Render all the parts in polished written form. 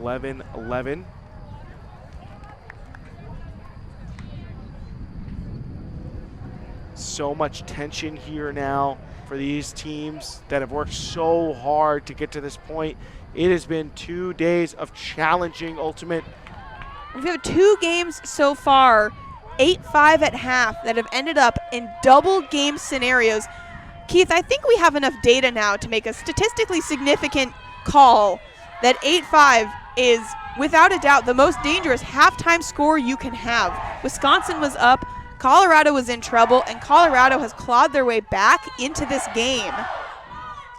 11-11. So much tension here now for these teams that have worked so hard to get to this point. It has been 2 days of challenging ultimate. We have 2 games so far, 8-5 at half, that have ended up in double game scenarios. Keith, I think we have enough data now to make a statistically significant call that 8-5 is, without a doubt, the most dangerous halftime score you can have. Wisconsin was up, Colorado was in trouble, and Colorado has clawed their way back into this game.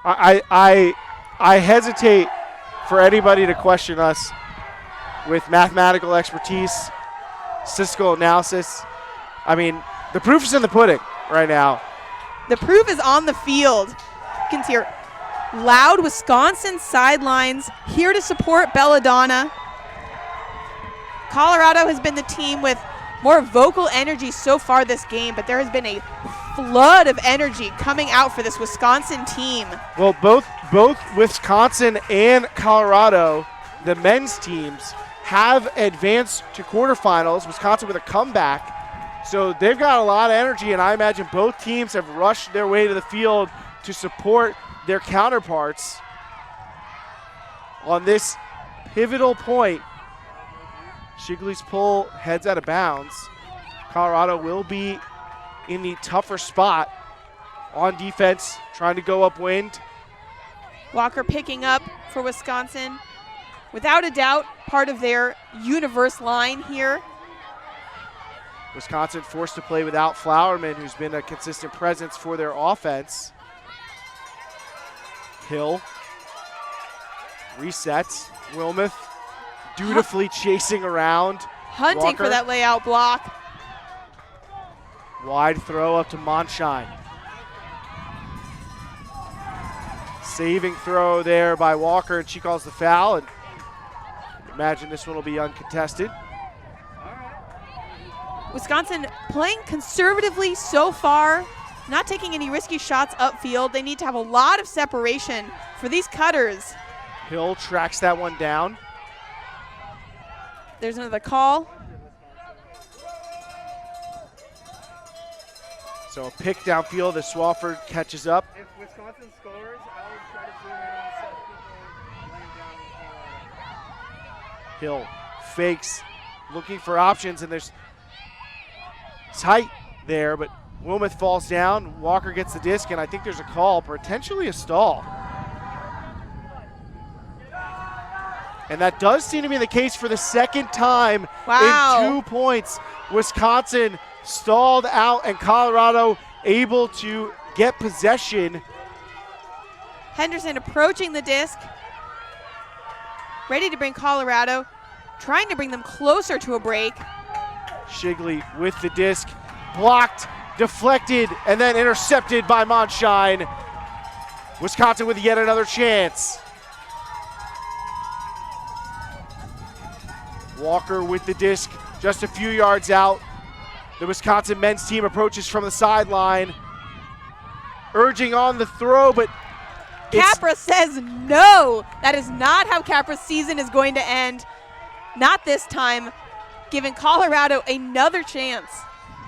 I hesitate for anybody to question us with mathematical expertise, statistical analysis. I mean, the proof is in the pudding right now. The proof is on the field. You can hear loud Wisconsin sidelines here to support Belladonna. Colorado has been the team with more vocal energy so far this game, but there has been a flood of energy coming out for this Wisconsin team. Well, both Wisconsin and Colorado, the men's teams, have advanced to quarterfinals. Wisconsin with a comeback. So they've got a lot of energy, and I imagine both teams have rushed their way to the field to support their counterparts on this pivotal point. Shigley's pull heads out of bounds. Colorado will be in the tougher spot on defense, trying to go upwind. Walker picking up for Wisconsin. Without a doubt, part of their universe line here. Wisconsin forced to play without Flowerman, who's been a consistent presence for their offense. Hill resets. Wilmoth dutifully chasing around. Hunting Walker for that layout block. Wide throw up to Monshine. Saving throw there by Walker, and she calls the foul. And imagine this one will be uncontested. Wisconsin playing conservatively so far, not taking any risky shots upfield. They need to have a lot of separation for these cutters. Hill tracks that one down. There's another call. So a pick downfield as Swafford catches up. If Wisconsin scores, I would try to zoom in on set people laying down. Hill fakes, looking for options, and there's tight there, but Wilmoth falls down. Walker gets the disc, and I think there's a call, potentially a stall. And that does seem to be the case for the second time in 2 points. Wisconsin stalled out, and Colorado able to get possession. Henderson approaching the disc, ready to bring Colorado, trying to bring them closer to a break. Shigley with the disc, blocked, deflected, and then intercepted by Monshine. Wisconsin with yet another chance. Walker with the disc, just a few yards out. The Wisconsin men's team approaches from the sideline, urging on the throw, but Capra says no. That is not how Capra's season is going to end. Not this time, giving Colorado another chance.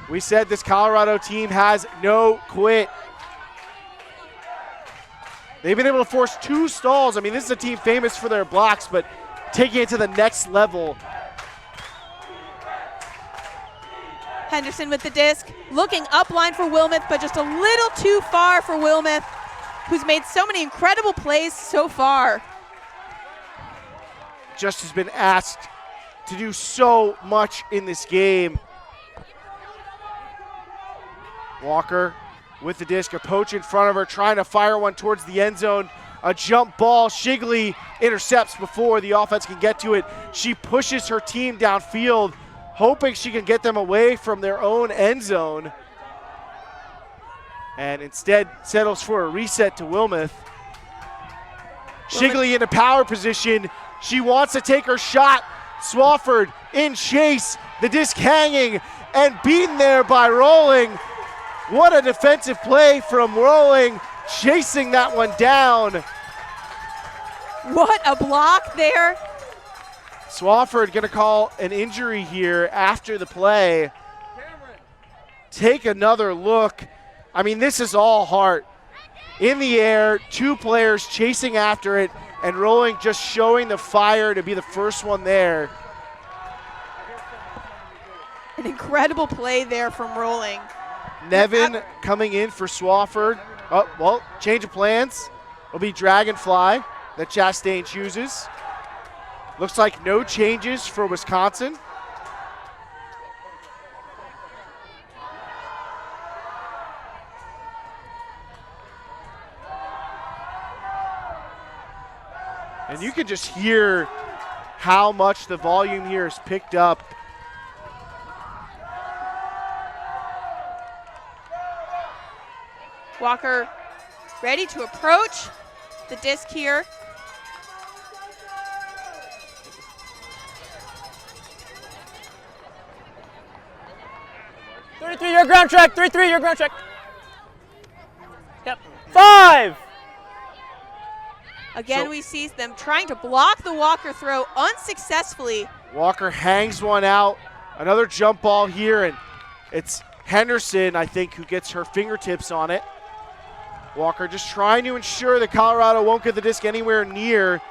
We said this Colorado team has no quit. They've been able to force 2 stalls. I mean, this is a team famous for their blocks, but taking it to the next level. Henderson with the disc, looking upline for Wilmoth, but just a little too far for Wilmoth, who's made so many incredible plays so far. Just has been asked to do so much in this game. Walker with the disc, a poach in front of her, trying to fire one towards the end zone. A jump ball. Shigley intercepts before the offense can get to it. She pushes her team downfield, hoping she can get them away from their own end zone. And instead settles for a reset to Wilmoth. Shigley in a power position. She wants to take her shot. Swafford in chase. The disc hanging and beaten there by Rolling. What a defensive play from Rolling, chasing that one down. What a block there. Swafford going to call an injury here after the play. Take another look. I mean, this is all heart. In the air, two players chasing after it, and Rolling just showing the fire to be the first one there. An incredible play there from Rolling. Nevin coming in for Swafford. Oh, well, change of plans. It'll be Dragonfly that Chastain chooses. Looks like no changes for Wisconsin. And you can just hear how much the volume here is picked up. Walker ready to approach the disc here. Your ground check, 3-3, your ground check. Yep. 5. Again, we see them trying to block the Walker throw unsuccessfully. Walker hangs one out. Another jump ball here, and it's Henderson, I think, who gets her fingertips on it. Walker just trying to ensure that Colorado won't get the disc anywhere near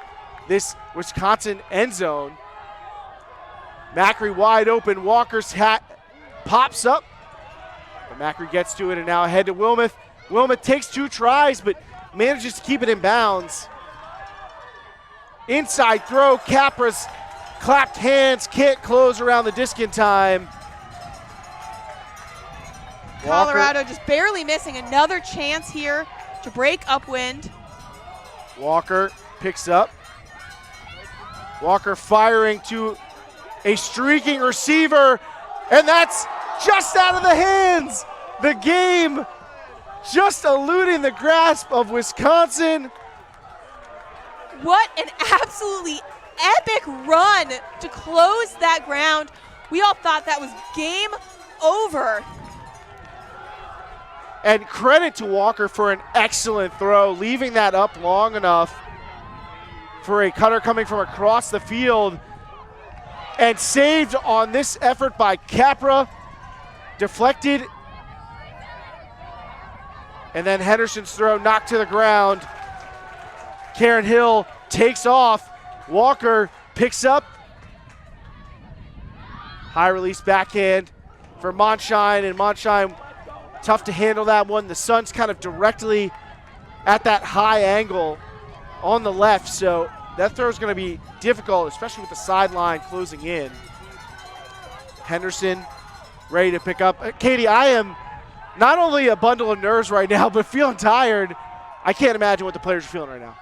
this Wisconsin end zone. Macri wide open. Walker's hat pops up. But Macri gets to it, and now ahead to Wilmoth. Wilmoth takes 2 tries, but manages to keep it in bounds. Inside throw. Capra's clapped hands can't close around the disc in time. Colorado just barely missing another chance here to break upwind. Walker picks up. Walker firing to a streaking receiver, and that's just out of the hands. The game just eluding the grasp of Wisconsin. What an absolutely epic run to close that ground. We all thought that was game over. And credit to Walker for an excellent throw, leaving that up long enough for a cutter coming from across the field, and saved on this effort by Capra. Deflected. And then Henderson's throw knocked to the ground. Karen Hill takes off. Walker picks up. High release backhand for Monshine, and Monshine tough to handle that one. The sun's kind of directly at that high angle on the left, so that throw is going to be difficult, especially with the sideline closing in. Henderson ready to pick up. Katie, I am not only a bundle of nerves right now, but feeling tired. I can't imagine what the players are feeling right now.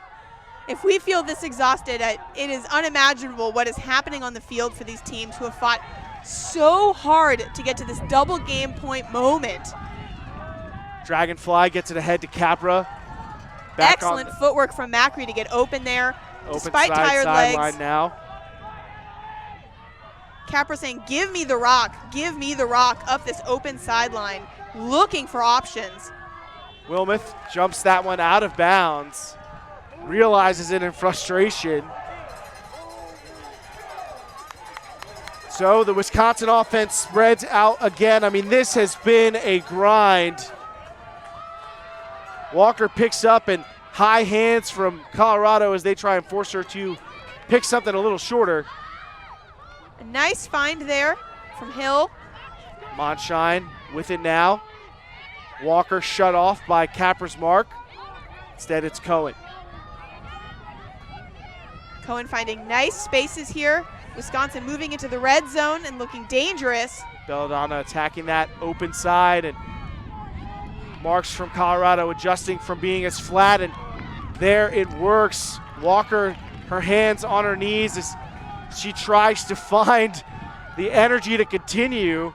If we feel this exhausted, it is unimaginable what is happening on the field for these teams who have fought so hard to get to this double game point moment. Dragonfly gets it ahead to Capra. Excellent footwork from Macri to get open there, despite tired legs. Sideline now. Capra saying, give me the rock up this open sideline, looking for options. Wilmoth jumps that one out of bounds, realizes it in frustration. So the Wisconsin offense spreads out again. I mean, this has been a grind. Walker picks up, and high hands from Colorado as they try and force her to pick something a little shorter. A nice find there from Hill. Monshine with it now. Walker shut off by Capra's mark. Instead, it's Cohen. Cohen finding nice spaces here. Wisconsin moving into the red zone and looking dangerous. Belladonna attacking that open side, and marks from Colorado adjusting from being as flat, and there it works. Walker, her hands on her knees as she tries to find the energy to continue.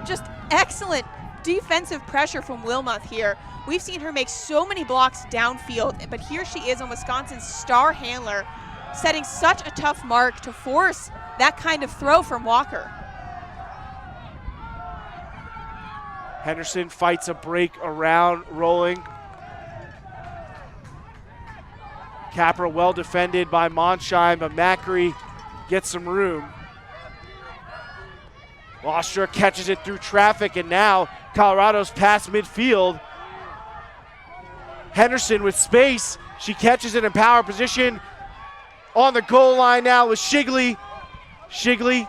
Just excellent defensive pressure from Wilmoth here. We've seen her make so many blocks downfield, but here she is on Wisconsin's star handler, setting such a tough mark to force that kind of throw from Walker. Henderson fights a break around Rolling. Capra well defended by Monshine, but Macri get some room. Lostra catches it through traffic, and now Colorado's past midfield. Henderson with space. She catches it in power position. On the goal line now with Shigley. Shigley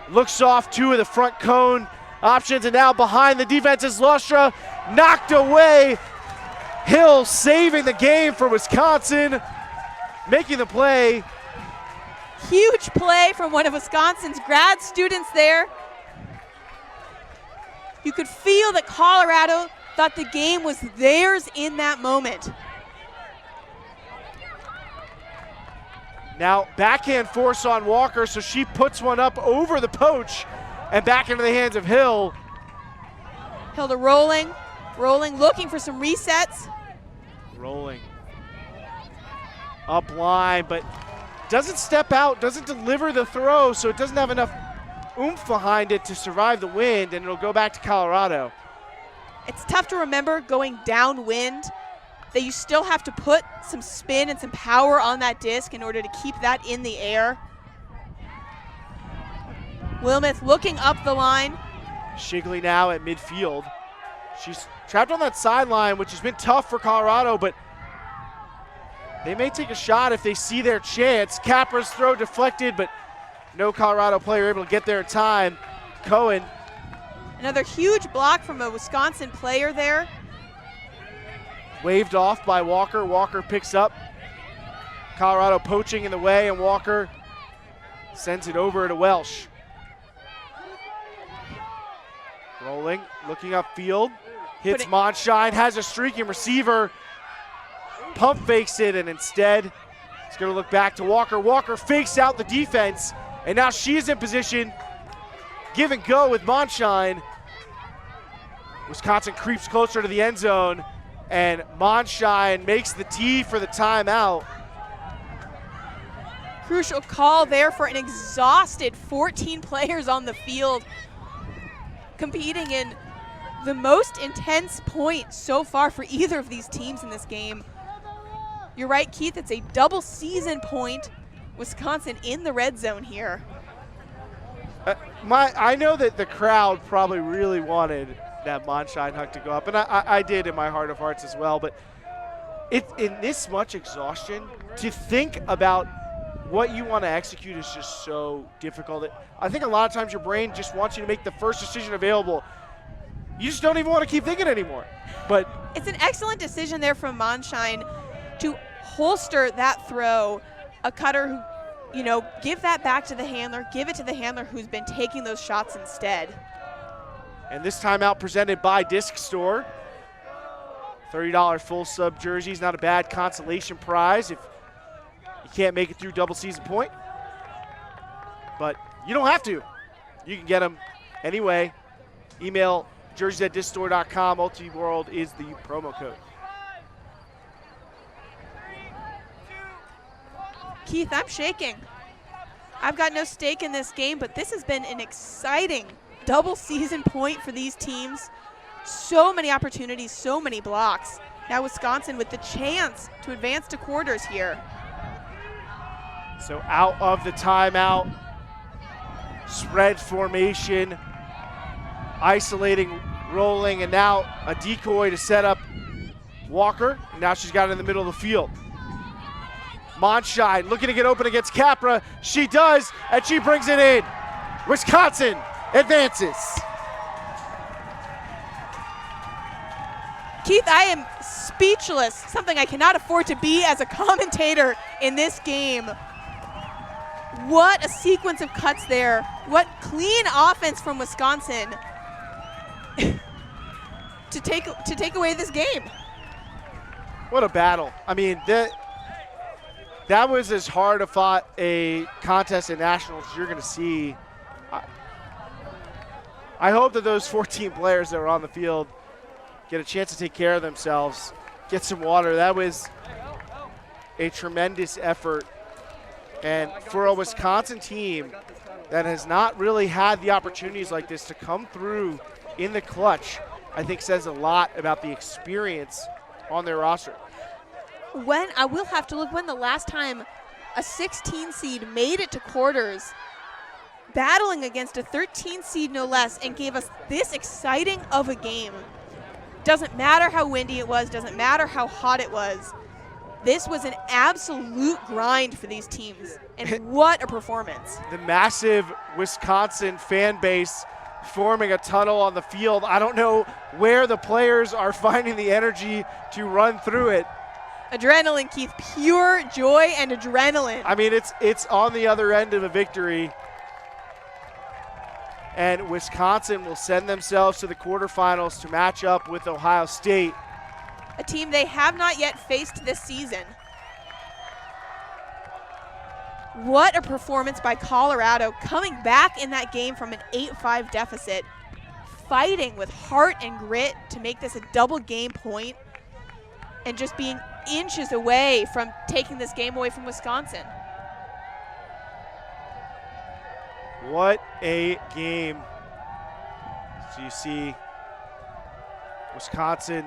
looks off two of the front cone options, and now behind the defense is Lostra. Knocked away. Hill saving the game for Wisconsin, making the play. Huge play from one of Wisconsin's grad students there. You could feel that Colorado thought the game was theirs in that moment. Now backhand force on Walker, so she puts one up over the poach and back into the hands of Hill. Hilda rolling, looking for some resets. Rolling. Up line, but doesn't step out, doesn't deliver the throw, so it doesn't have enough oomph behind it to survive the wind, and it'll go back to Colorado. It's tough to remember going downwind that you still have to put some spin and some power on that disc in order to keep that in the air. Wilmoth looking up the line. Shigley now at midfield. She's trapped on that sideline, which has been tough for Colorado, but they may take a shot if they see their chance. Capra's throw deflected, but no Colorado player able to get there in time. Cohen. Another huge block from a Wisconsin player there. Waved off by Walker. Walker picks up. Colorado poaching in the way, and Walker sends it over to Welsh. Rolling, looking upfield. Hits Monshine, has a streaking receiver. Pump fakes it, and instead it's going to look back to Walker. Walker fakes out the defense, and now she's in position. Give and go with Monshine. Wisconsin creeps closer to the end zone, and Monshine makes the tee for the timeout. Crucial call there for an exhausted 14 players on the field, competing in the most intense point so far for either of these teams in this game. You're right, Keith, it's a double season point. Wisconsin in the red zone here. I know that the crowd probably really wanted that Monshine huck to go up, and I did in my heart of hearts as well, but in this much exhaustion, to think about what you want to execute is just so difficult. I think a lot of times your brain just wants you to make the first decision available. You just don't even want to keep thinking anymore. But it's an excellent decision there from Monshine to holster that throw. A cutter who, give that back to the handler, give it to the handler who's been taking those shots instead. And this timeout presented by Disc Store. $30 full sub jerseys, not a bad consolation prize if you can't make it through double season point. But you don't have to. You can get them anyway. Email jerseys@discstore.com. Multi-World is the promo code. Keith, I'm shaking. I've got no stake in this game, but this has been an exciting double season point for these teams. So many opportunities, so many blocks. Now Wisconsin with the chance to advance to quarters here. So out of the timeout, spread formation, isolating, rolling, and now a decoy to set up Walker. And now she's got it in the middle of the field. Monshine looking to get open against Capra. She does, and she brings it in. Wisconsin advances. Keith, I am speechless, something I cannot afford to be as a commentator in this game. What a sequence of cuts there. What clean offense from Wisconsin to take away this game. What a battle. I mean, that was as hard a fought a contest in nationals as you're going to see. I hope that those 14 players that were on the field get a chance to take care of themselves, get some water. That was a tremendous effort. And for a Wisconsin team that has not really had the opportunities like this to come through in the clutch, I think says a lot about the experience on their roster. I will have to look when the last time a 16 seed, made it to quarters, battling against a 13 seed no less, and gave us this exciting of a game. Doesn't matter how windy it was, doesn't matter how hot it was. This was an absolute grind for these teams, and what a performance. The massive Wisconsin fan base forming a tunnel on the field. I don't know where the players are finding the energy to run through it. Adrenaline, Keith, pure joy and adrenaline. I mean, it's on the other end of a victory. And Wisconsin will send themselves to the quarterfinals to match up with Ohio State. A team they have not yet faced this season. What a performance by Colorado, coming back in that game from an 8-5 deficit, fighting with heart and grit to make this a double game point, and just being inches away from taking this game away from Wisconsin. What a game. So you see Wisconsin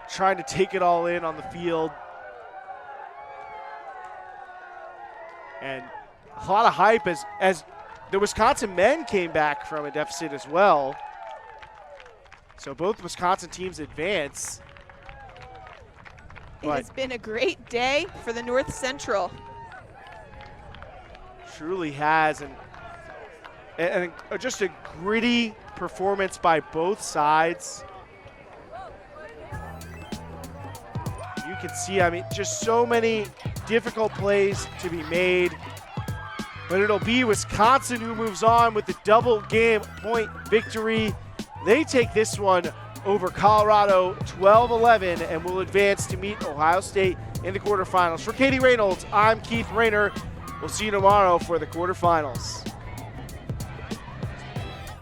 trying to take it all in on the field. And a lot of hype as the Wisconsin men came back from a deficit as well. So both Wisconsin teams advance. It has been a great day for the North Central. Truly has, and just a gritty performance by both sides. You can see, I mean, just so many difficult plays to be made. But it'll be Wisconsin who moves on with the double game point victory. They take this one over Colorado 12-11 and will advance to meet Ohio State in the quarterfinals. For Katie Reynolds, I'm Keith Rayner. We'll see you tomorrow for the quarterfinals.